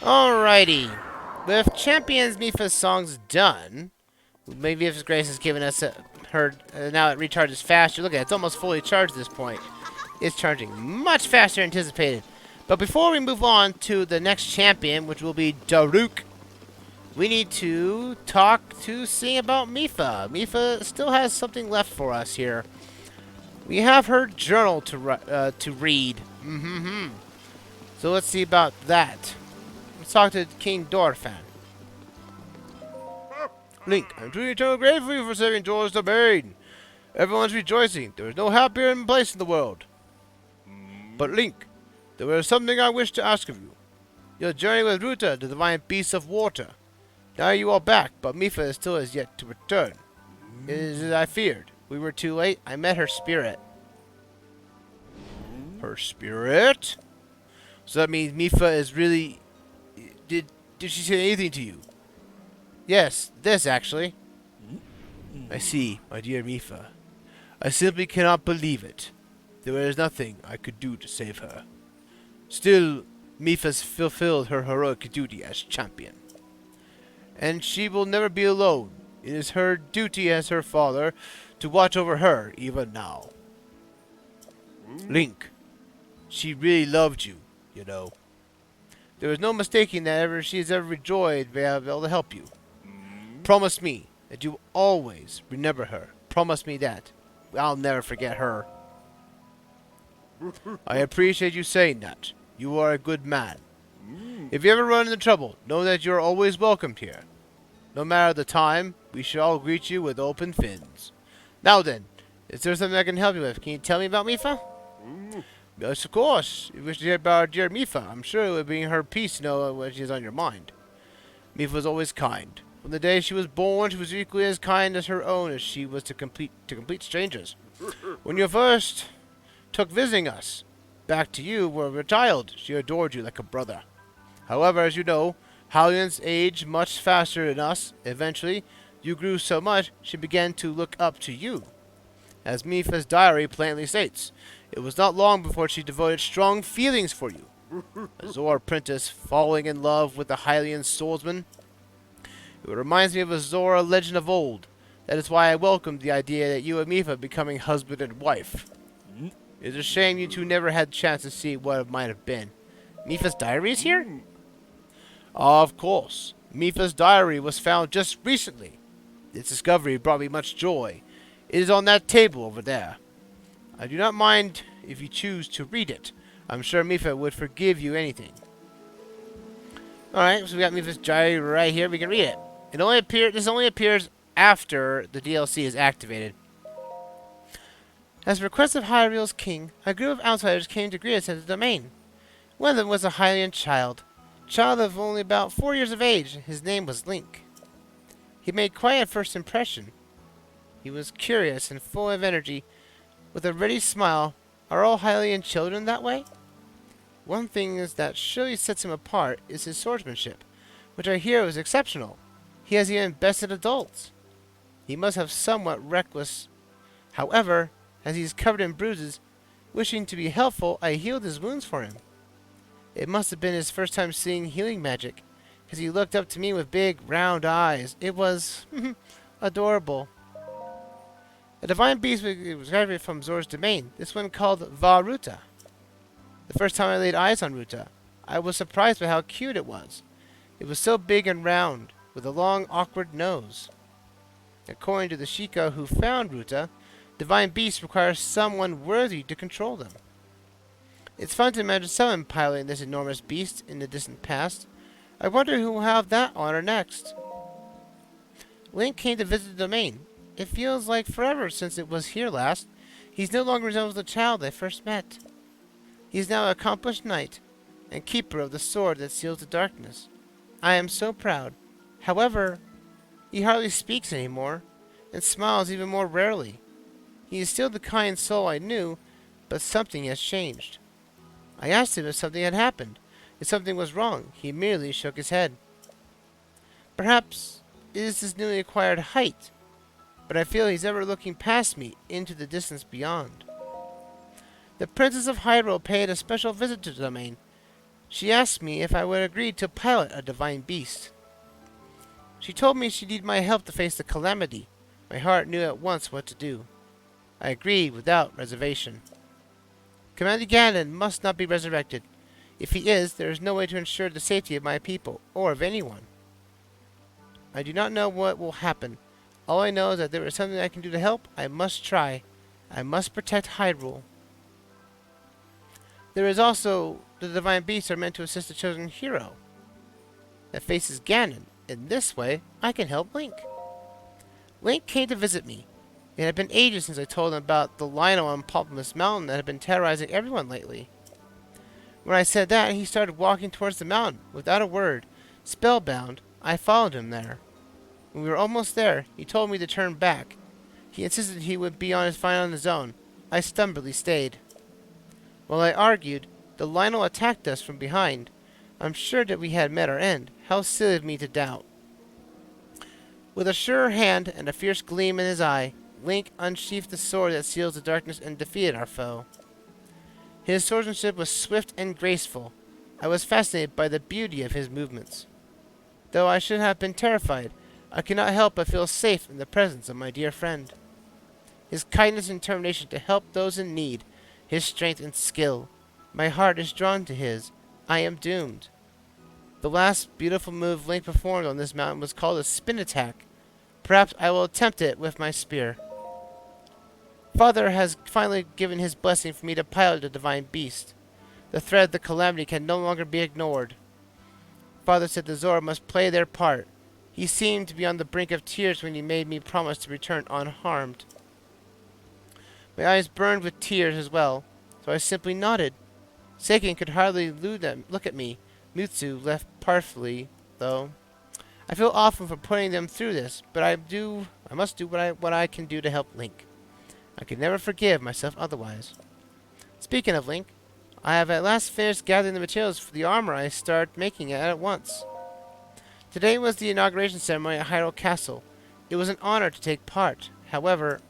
Alrighty. With Champions Mipha's songs done, maybe if Grace has given us her now it recharges faster. Look at it, it's almost fully charged at this point. It's charging much faster than anticipated. But before we move on to the next champion, which will be Daruk, we need to sing about Mipha. Mipha still has something left for us here. We have her journal to read. So let's see about that. Let's talk to King Dorphan. Link, I'm truly eternally grateful for you for saving Jorah's domain. Everyone's rejoicing. There is no happier place in the world. But Link, there is something I wish to ask of you. Your journey with Ruta, the divine beast of water. Now you are back, but Mipha is still as yet to return. It is as I feared. We were too late. I met her spirit. Her spirit? So that means Mipha is really... Did she say anything to you? Yes, this actually. I see, my dear Mipha. I simply cannot believe it. There is nothing I could do to save her. Still, Mipha's fulfilled her heroic duty as champion. And she will never be alone. It is her duty as her father to watch over her even now. Link, she really loved you, you know. There is no mistaking that she has ever enjoyed being able to help you. Promise me that you will always remember her. Promise me that. I'll never forget her. I appreciate you saying that. You are a good man. If you ever run into trouble, know that you are always welcomed here. No matter the time, we shall all greet you with open fins. Now then, is there something I can help you with? Can you tell me about Mipha? Yes, of course. You wish to hear about our dear Mipha. I'm sure it would bring her peace to know what is on your mind. Mipha was always kind. From the day she was born, she was equally as kind as her own as she was to complete strangers. When you first took visiting us, back to you were a child. She adored you like a brother. However, as you know, Hylians age much faster than us. Eventually, you grew so much, she began to look up to you. As Mipha's diary plainly states, it was not long before she devoted strong feelings for you. A Zor apprentice falling in love with a Hylian swordsman. It reminds me of a Zora legend of old. That is why I welcomed the idea that you and Mipha becoming husband and wife. It is a shame you two never had the chance to see what it might have been. Mipha's diary is here? Of course. Mipha's diary was found just recently. Its discovery brought me much joy. It is on that table over there. I do not mind if you choose to read it. I'm sure Mipha would forgive you anything. Alright, so we got Mipha's diary right here. We can read it. This only appears after the DLC is activated. As a request of Hyriel's king, a group of outsiders came to greet us at the domain. One of them was a Hylian child of only about 4 years of age. His name was Link. He made quite a first impression. He was curious and full of energy, with a ready smile. Are all Hylian children that way? One thing is that surely sets him apart is his swordsmanship, which I hear is exceptional. He has even bested adults. He must have somewhat reckless. However, as he is covered in bruises, wishing to be helpful, I healed his wounds for him. It must have been his first time seeing healing magic, because he looked up to me with big, round eyes. It was adorable. A divine beast was graduated from Zor's domain, this one called Vah-Ruta. The first time I laid eyes on Ruta, I was surprised by how cute it was. It was so big and round, with a long, awkward nose. According to the Sheikah who found Ruta, divine beasts require someone worthy to control them. It's fun to imagine someone piloting this enormous beast in the distant past. I wonder who will have that honor next. Link came to visit the domain. It feels like forever since it was here last. He's no longer resembles the child I first met. He is now an accomplished knight, and keeper of the sword that seals the darkness. I am so proud. However, he hardly speaks anymore, and smiles even more rarely. He is still the kind soul I knew, but something has changed. I asked him if something had happened, if something was wrong. He merely shook his head. Perhaps is his newly acquired height, but I feel he's ever looking past me into the distance beyond. The Princess of Hyrule paid a special visit to the domain. She asked me if I would agree to pilot a divine beast. She told me she needed my help to face the calamity. My heart knew at once what to do. I agreed without reservation. Commander Ganon must not be resurrected. If he is, there is no way to ensure the safety of my people, or of anyone. I do not know what will happen. All I know is that there is something I can do to help. I must try. I must protect Hyrule. There is also the divine beasts are meant to assist the chosen hero that faces Ganon. In this way, I can help Link. Link came to visit me. It had been ages since I told him about the Lionel on Populous Mountain that had been terrorizing everyone lately. When I said that, he started walking towards the mountain. Without a word, spellbound, I followed him there. When we were almost there, he told me to turn back. He insisted he would be fine on his own. I stubbornly stayed. While I argued, the Lionel attacked us from behind. I'm sure that we had met our end. How silly of me to doubt. With a sure hand and a fierce gleam in his eye, Link unsheathed the sword that seals the darkness and defeated our foe. His swordsmanship was swift and graceful. I was fascinated by the beauty of his movements. Though I should have been terrified, I could not help but feel safe in the presence of my dear friend. His kindness and determination to help those in need, his strength and skill. My heart is drawn to his. I am doomed. The last beautiful move Link performed on this mountain was called a spin attack. Perhaps I will attempt it with my spear. Father has finally given his blessing for me to pilot the divine beast. The threat of the calamity can no longer be ignored. Father said the Zora must play their part. He seemed to be on the brink of tears when he made me promise to return unharmed. My eyes burned with tears as well, so I simply nodded. Seiken could hardly look at me. Mutsu left partly, though. I feel awful for putting them through this, but I must do what I can do to help Link. I can never forgive myself otherwise. Speaking of Link, I have at last finished gathering the materials for the armor. I start making it at once. Today was the inauguration ceremony at Hyrule Castle. It was an honor to take part. However,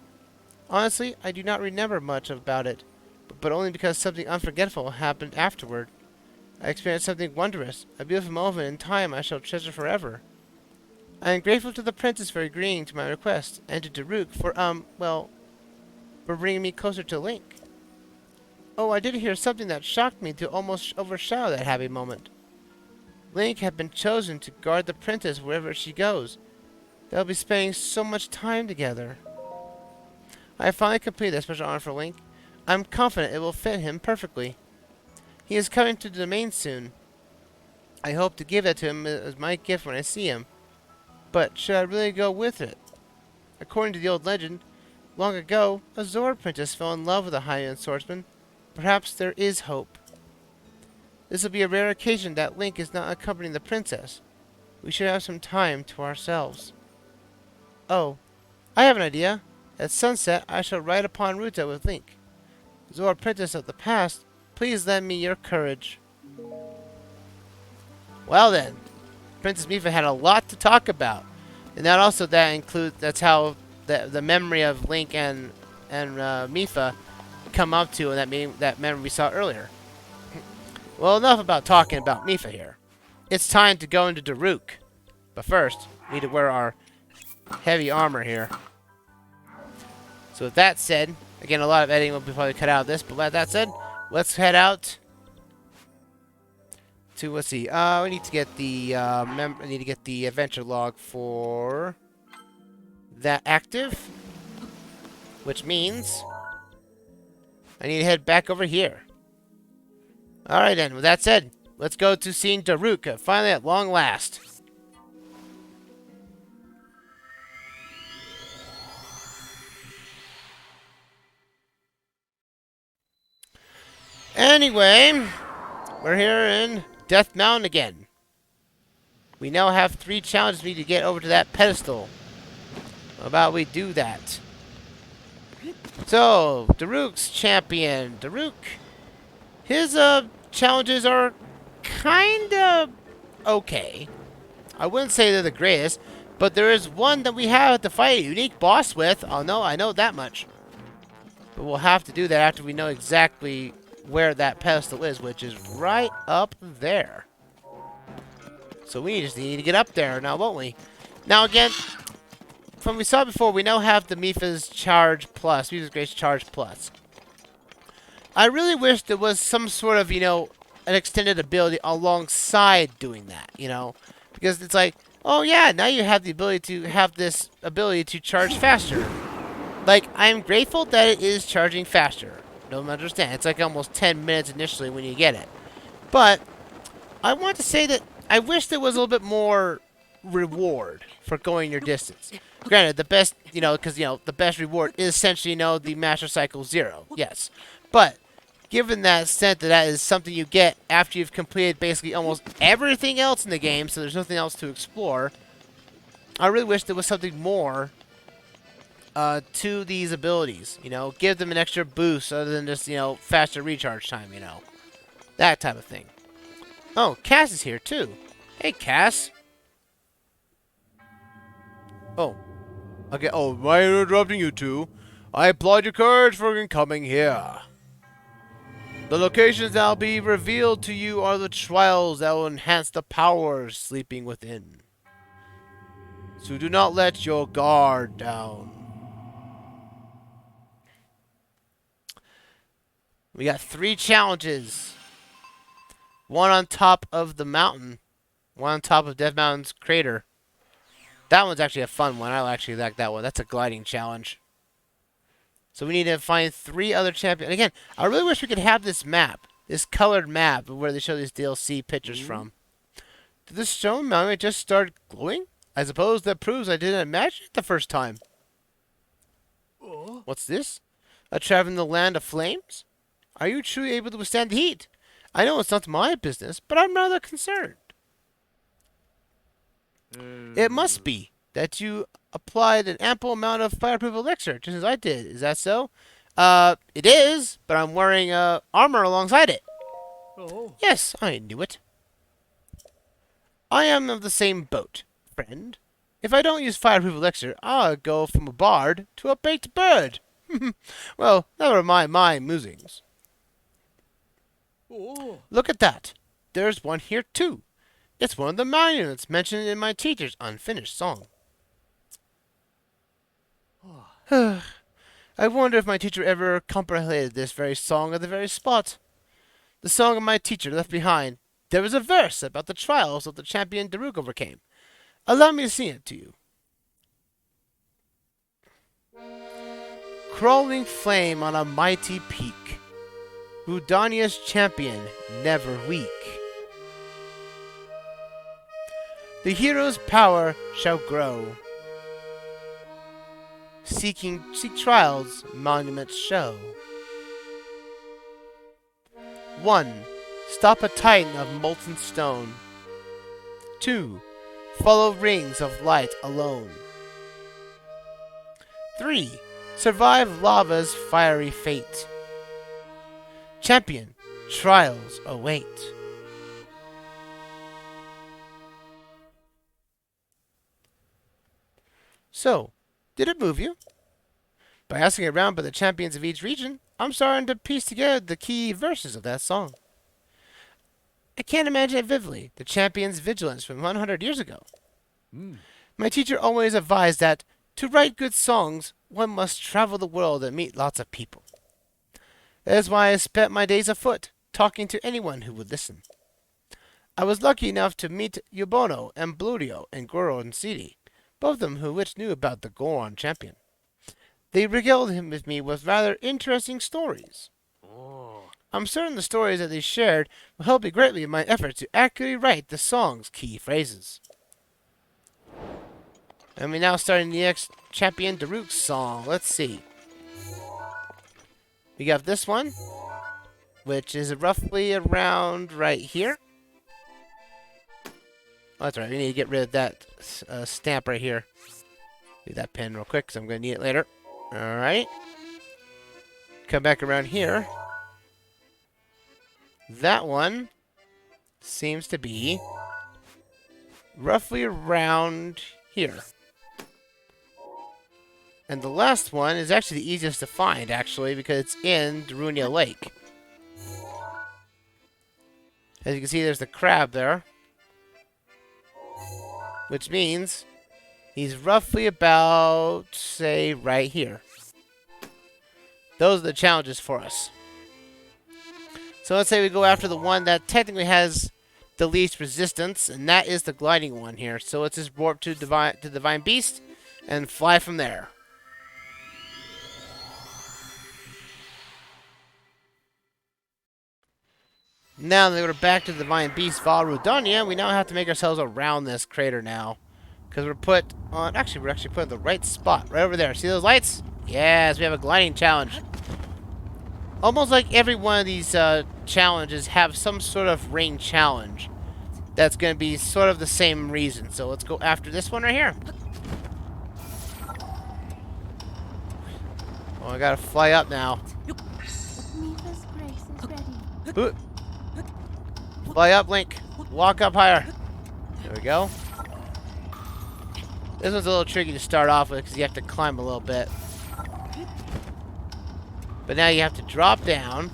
honestly, I do not remember much about it, but only because something unforgettable happened afterward. I experienced something wondrous, a beautiful moment in time I shall treasure forever. I am grateful to the princess for agreeing to my request, and to Daruk for bringing me closer to Link. Oh, I did hear something that shocked me to almost overshadow that happy moment. Link had been chosen to guard the princess wherever she goes. They'll be spending so much time together. I have finally completed that special honor for Link. I'm confident it will fit him perfectly. He is coming to the domain soon. I hope to give that to him as my gift when I see him. But should I really go with it? According to the old legend, long ago, a Zora princess fell in love with a Hylian swordsman. Perhaps there is hope. This will be a rare occasion that Link is not accompanying the princess. We should have some time to ourselves. Oh, I have an idea. At sunset, I shall ride upon Ruta with Link. Zora princess of the past, please lend me your courage. Well then, Princess Mipha had a lot to talk about, and that's how the memory of Link and Mipha come up to in that memory we saw earlier. Well, enough about talking about Mipha here. It's time to go into Daruk, but first we need to wear our heavy armor here. So with that said, again, a lot of editing will be probably cut out of this, but with that said, let's head out to, let's see, we need to get the adventure log for that active, which means I need to head back over here. Alright then, with that said, let's go to seeing Daruk, finally at long last. Anyway, we're here in Death Mountain again. We now have 3 challenges we need to get over to that pedestal. How about we do that? So, Daruk's champion. Daruk, his challenges are kinda okay. I wouldn't say they're the greatest, But there is one that we have to fight a unique boss with. Oh no, I know that much. But we'll have to do that after we know exactly where that pedestal is, which is right up there. So we just need to get up there now, won't we? Now again, from we saw before, we now have the Mipha's Charge Plus, Mipha's Grace Charge Plus. I really wish there was some sort of, an extended ability alongside doing that, Because it's like, oh yeah, now you have the ability to have this ability to charge faster. Like, I'm grateful that it is charging faster. Don't understand. It's like almost 10 minutes initially when you get it. But I want to say that I wish there was a little bit more reward for going your distance. Granted, the best, because, the best reward is essentially, the Master Cycle 0. Yes. But given that that is something you get after you've completed basically almost everything else in the game, so there's nothing else to explore, I really wish there was something more to these abilities. Give them an extra boost other than just, faster recharge time, That type of thing. Oh, Cass is here, too. Hey, Cass. Oh. Okay, oh, am I interrupting you two? I applaud your courage for coming here. The locations that will be revealed to you are the trials that will enhance the powers sleeping within. So do not let your guard down. We got 3 challenges. One on top of the mountain. One on top of Death Mountain's crater. That one's actually a fun one. I actually like that one. That's a gliding challenge. So we need to find 3 other champions. And again, I really wish we could have this map. This colored map where they show these DLC pictures from. Did this stone monument just start glowing? I suppose that proves I didn't imagine it the first time. What's this? A travel in the land of flames? Are you truly able to withstand the heat? I know it's not my business, but I'm rather concerned. It must be that you applied an ample amount of fireproof elixir, just as I did. Is that so? It is, but I'm wearing armor alongside it. Oh. Yes, I knew it. I am of the same boat, friend. If I don't use fireproof elixir, I'll go from a bard to a baked bird. Well, never mind my musings. Oh. Look at that. There's one here, too. It's one of the monuments mentioned in my teacher's unfinished song. I wonder if my teacher ever comprehended this very song at the very spot. The song of my teacher left behind. There was a verse about the trials that the champion Daruk overcame. Allow me to sing it to you. Crawling flame on a mighty peak. Rudania's champion, never weak. The hero's power shall grow. Seek trials, monuments show. 1. Stop a titan of molten stone. 2. Follow rings of light alone. 3. Survive lava's fiery fate. Champion, trials await. So, did it move you? By asking around by the champions of each region, I'm starting to piece together the key verses of that song. I can't imagine it vividly, the champion's vigilance from 100 years ago. My teacher always advised that, to write good songs, one must travel the world and meet lots of people. That is why I spent my days afoot, talking to anyone who would listen. I was lucky enough to meet Yubono and Bludio and Goron City, both of them which knew about the Goron champion. They regaled him with me with rather interesting stories. I'm certain the stories that they shared will help me greatly in my efforts to accurately write the song's key phrases. And we're now starting the next Champion Daruk song. Let's see. We got this one, which is roughly around right here. Oh, that's right. We need to get rid of that stamp right here. Do that pen real quick, because I'm going to need it later. Alright. Come back around here. That one seems to be roughly around here. And the last one is actually the easiest to find, actually, because it's in Darunia Lake. As you can see, there's the crab there. Which means he's roughly about, say, right here. Those are the challenges for us. So let's say we go after the one that technically has the least resistance, and that is the gliding one here. So let's just warp to Divine Beast and fly from there. Now that we're back to the Divine Beast Val Rudania, we now have to make ourselves around this crater now. Because we're put on... Actually, we're actually put in the right spot. Right over there. See those lights? Yes, we have a gliding challenge. Almost like every one of these challenges have some sort of ring challenge. That's going to be sort of the same reason. So let's go after this one right here. Oh, I gotta fly up now. Ooh. Fly up, Link. Walk up higher. There we go. This one's a little tricky to start off with because you have to climb a little bit. But now you have to drop down.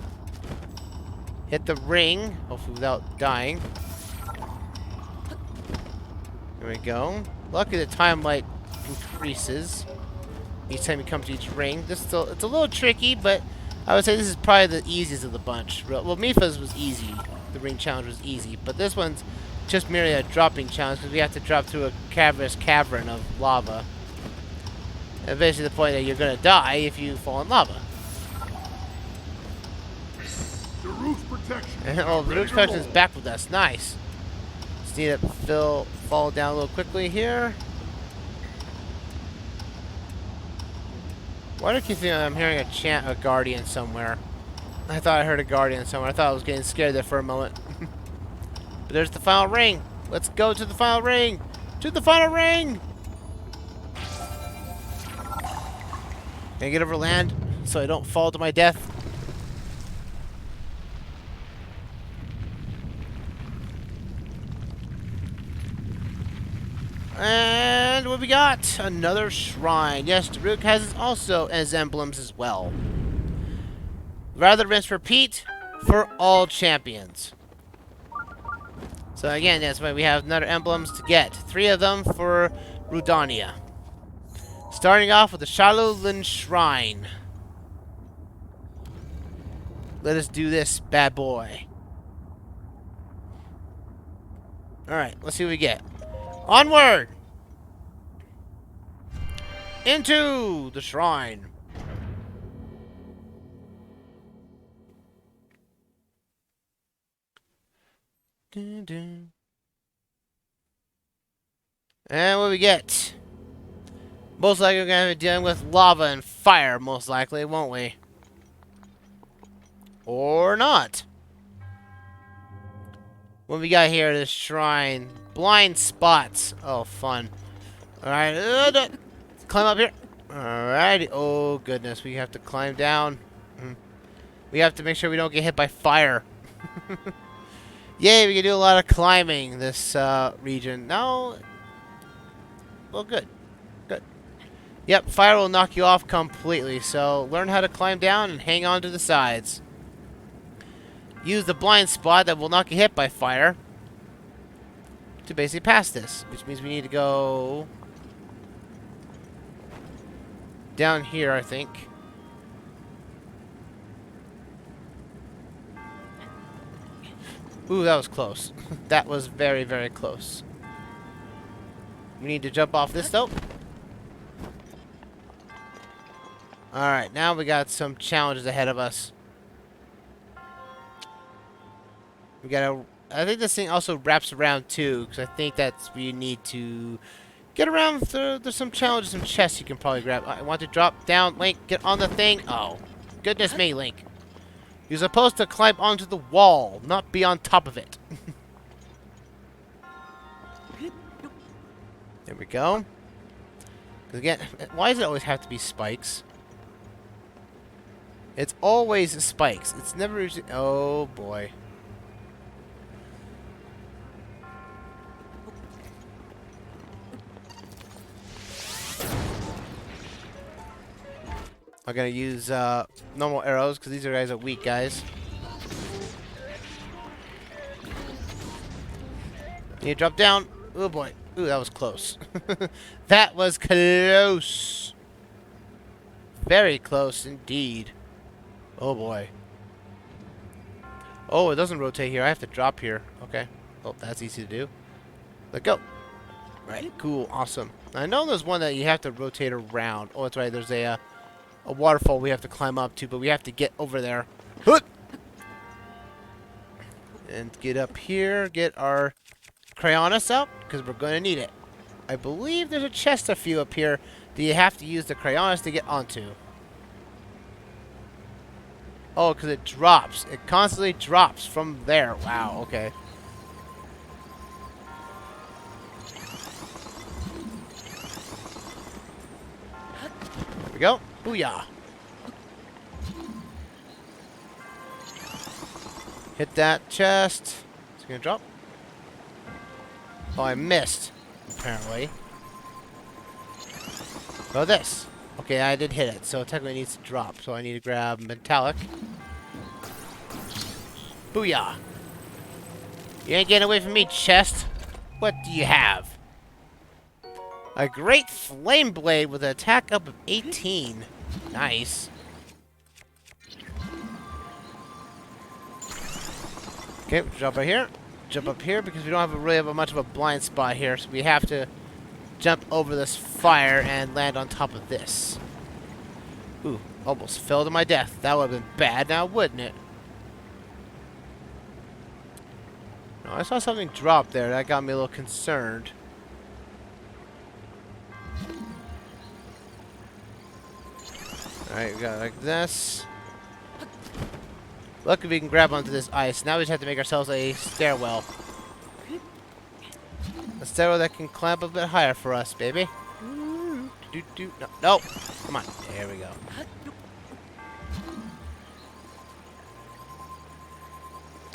Hit the ring. Hopefully without dying. There we go. Luckily the time light increases each time you come to each ring. It's a little tricky, but I would say this is probably the easiest of the bunch. Well, Mipha's was easy. The ring challenge was easy, but this one's just merely a dropping challenge because we have to drop through a cavernous cavern of lava. And basically the point that you're going to die if you fall in lava. The roof's protection. Oh, the roof's protection is back with us. Nice. Just need to fall down a little quickly here. Why do I keep thinking I'm hearing a guardian somewhere? I thought I heard a guardian somewhere. I thought I was getting scared there for a moment. But there's the final ring. Let's go to the final ring. To the final ring. Can I get over land so I don't fall to my death? And what we got? Another shrine. Yes, Daruk has also as emblems as well. Rather rinse repeat for all champions. So again, that's why we have another emblems to get. 3 of them for Rudania. Starting off with the Shaolin Shrine. Let us do this, bad boy. Alright, let's see what we get. Onward! Into the shrine. Dun, dun. And what we get? Most likely we're going to be dealing with lava and fire, most likely, won't we? Or not. What we got here at this shrine? Blind spots. Oh, fun. Alright. Climb up here. Alright. Oh, goodness. We have to climb down. We have to make sure we don't get hit by fire. Yay, we can do a lot of climbing this region. No. Well, good. Good. Yep, fire will knock you off completely. So learn how to climb down and hang on to the sides. Use the blind spot that will not get hit by fire to basically pass this, which means we need to go down here, I think. Ooh, that was close. That was very, very close. We need to jump off this, though. Alright, now we got some challenges ahead of us. We gotta... I think this thing also wraps around, too, because I think that's where you need to get around. There's some challenges, some chests you can probably grab. I want to drop down. Link, get on the thing. Oh, goodness me, Link. You're supposed to climb onto the wall, not be on top of it. There we go. Again, why does it always have to be spikes? It's always spikes. It's never usually... Oh, boy. I'm gonna use normal arrows because these guys are weak guys. You drop down. Oh boy. Ooh, that was close. That was close. Very close indeed. Oh boy. Oh, it doesn't rotate here. I have to drop here. Okay. Oh, that's easy to do. Let go. Right. Cool. Awesome. I know there's one that you have to rotate around. Oh, that's right. There's a waterfall we have to climb up to, but we have to get over there. Hoot! And get up here. Get our Cryonis out, because we're going to need it. I believe there's a chest a few up here that you have to use the Cryonis to get onto. Oh, because it drops. It constantly drops from there. Wow, okay. There we go. Booyah. Hit that chest. It's going to drop. Oh, I missed, apparently. Oh, this. Okay, I did hit it, so technically it needs to drop. So I need to grab metallic. Booyah. You ain't getting away from me, chest. What do you have? A great flame blade with an attack up of 18. Nice. Okay, jump right here. Jump up here because we don't really have much of a blind spot here, so we have to jump over this fire and land on top of this. Ooh, almost fell to my death. That would have been bad now, wouldn't it? No, I saw something drop there. That got me a little concerned. Alright, we got like this. Look if we can grab onto this ice. Now we just have to make ourselves a stairwell. A stairwell that can climb a bit higher for us, baby. No, no. Come on. There we go.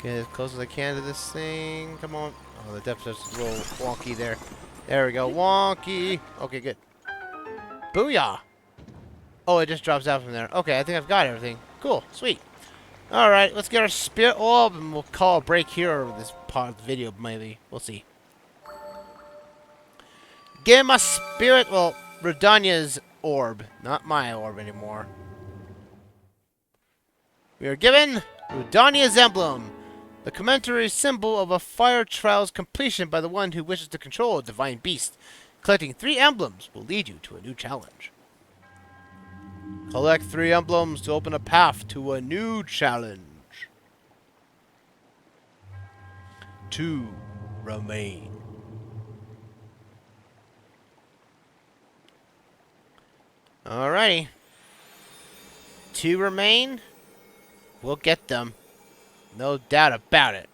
Get as close as I can to this thing. Come on. Oh, the depth's just a little wonky there. There we go. Wonky. Okay, good. Booyah. Oh, it just drops out from there. Okay, I think I've got everything. Cool. Sweet. Alright, let's get our spirit orb and we'll call a break here over this part of the video, maybe. We'll see. Get my spirit, well, Redania's orb, not my orb anymore. We are given Redania's emblem, the commemorative symbol of a fire trial's completion by the one who wishes to control a divine beast. Collecting 3 emblems will lead you to a new challenge. Collect 3 emblems to open a path to a new challenge. 2 remain. Alrighty. 2 remain. We'll get them. No doubt about it.